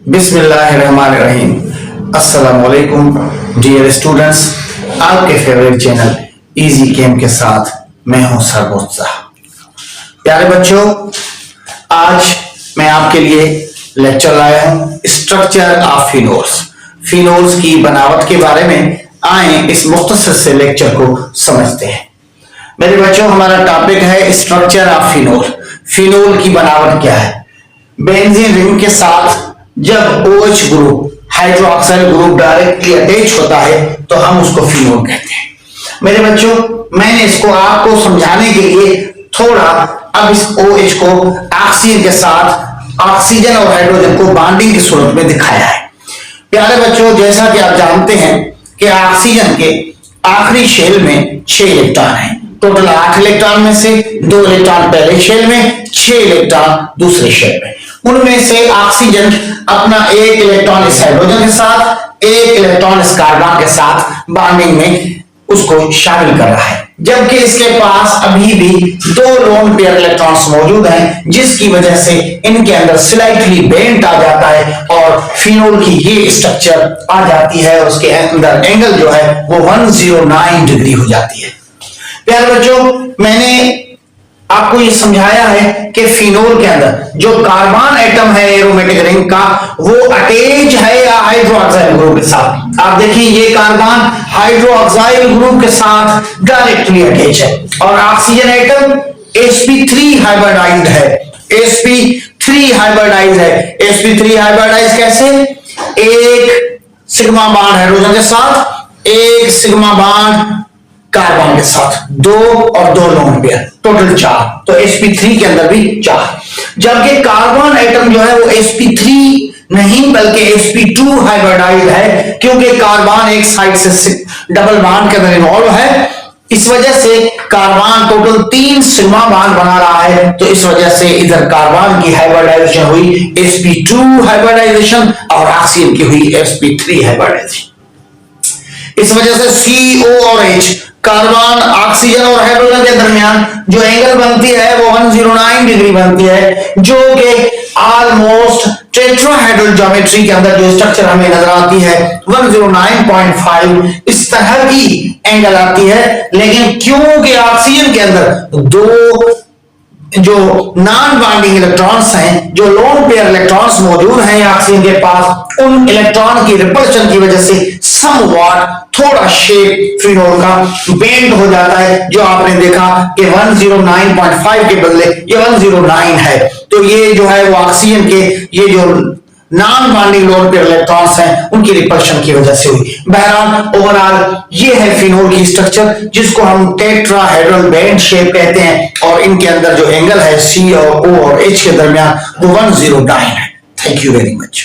बिस्मिल्लाहिर्रहमानिर्रहीम। अस्सलाम वालेकुम डियर स्टूडेंट्स, आपके फेवरेट चैनल इजी केम के साथ मैं हूं सरबोत्सा। प्यारे बच्चों, आज मैं आपके लिए लेक्चर लाया हूं स्ट्रक्चर ऑफ फिनोल्स। फिनोल्स की बनावट के बारे में आए इस मुख्तसर से लेक्चर को समझते हैं। मेरे बच्चों, हमारा टॉपिक है स्ट्रक्चर ऑफ फिनोल। फिनोल की बनावट क्या है? बेंजीन रिंग के साथ जब OH group hydroxyl group directly attach होता है तो हम उसको फिनोल कहते हैं। मेरे बच्चों, मैंने इसको आपको समझाने के लिए थोड़ा अब इस OH को ऑक्सीजन के साथ ऑक्सीजन और हाइड्रोजन को बॉन्डिंग की सूरत में दिखाया है। प्यारे बच्चों, जैसा कि आप जानते हैं कि ऑक्सीजन के आखिरी शेल में 6 इलेक्ट्रॉन है। टोटल 8 इलेक्ट्रॉन में से 2 इलेक्ट्रॉन पहले शेल में, 6 इलेक्ट्रॉन दूसरे शेल में। उनमें से ऑक्सीजन अपना 1 इलेक्ट्रॉन इस हाइड्रोजन के साथ, 1 इलेक्ट्रॉन इस कार्बन के साथ बॉन्डिंग में उसको शामिल कर रहा है, जबकि इसके पास अभी भी 2 लोन पेयर इलेक्ट्रॉन्स मौजूद हैं, जिसकी वजह से इनके अंदर स्लाइटली बेंट आ जाता है और फिनोल की ये स्ट्रक्चर आ जाती है। उसके अंदर एंगल जो है वो 109 डिग्री हो जाती है। प्यारे बच्चों, मैंने आपको ये समझाया है कि फिनोल के अंदर जो कार्बन एटम है एरोमेटिक रिंग का, वो अटैच है हाइड्रोक्साइल ग्रुप के साथ। आप देखिए, ये कार्बन हाइड्रोक्साइल ग्रुप के साथ डायरेक्टली अटैच है और ऑक्सीजन एटम sp3 हाइब्रिडाइज्ड है। sp3 हाइब्रिडाइज्ड है। sp3 हाइब्रिडाइज्ड कैसे? 1 सिग्मा बॉन्ड हाइड्रोजन के साथ, 1 सिग्मा बॉन्ड कार्बन के साथ, 2 और 2 लोन पेयर, टोटल 4। तो sp3 के अंदर भी 4, जबकि कार्बन एटम जो है वो sp3 नहीं बल्कि sp2 हाइब्रिडाइज्ड है, क्योंकि कार्बन एक साइड से डबल बॉन्ड के अंदर इन्वॉल्व है। इस वजह से कार्बन टोटल 3 सिग्मा बॉन्ड बना रहा है, तो इस वजह से इधर कार्बन की हाइब्रिडाइजेशन हुई sp2 हाइब्रिडाइजेशन और ऑक्सीजन की हुई sp3 हाइब्रिडाइजेशन। इस वजह से CO और H, कार्बन, ऑक्सीजन और हाइड्रोजन के दरमियान जो एंगल बनती है वो 109 डिग्री बनती है, जो कि ऑलमोस्ट टेट्राहेड्रल ज्योमेट्री के अंदर जो स्ट्रक्चर हमें नजर आती है 109.5 इस तरह की एंगल आती है। लेकिन क्योंकि ऑक्सीजन के अंदर 2 जो नॉन बॉन्डिंग इलेक्ट्रॉन्स हैं, जो लोन पेयर इलेक्ट्रॉन्स मौजूद हैं ऑक्सीजन के पास, उन इलेक्ट्रॉन की रिपल्शन की वजह से समवॉट थोड़ा शेप फिनोल का बेंड हो जाता है, जो आपने देखा कि 109.5 के बदले ये 109 है। तो ये जो है वो ऑक्सीजन के ये जो non bonding lone pair electrons हैं उनकी रिपल्शन की वजह से हुई। बहरहाल ओवरऑल ये है फिनोल की स्ट्रक्चर, जिसको हम टेट्राहेड्रल बेंड शेप कहते हैं, और इनके अंदर जो एंगल है C और O और H के दरमियान वो 109 है। Thank you very much.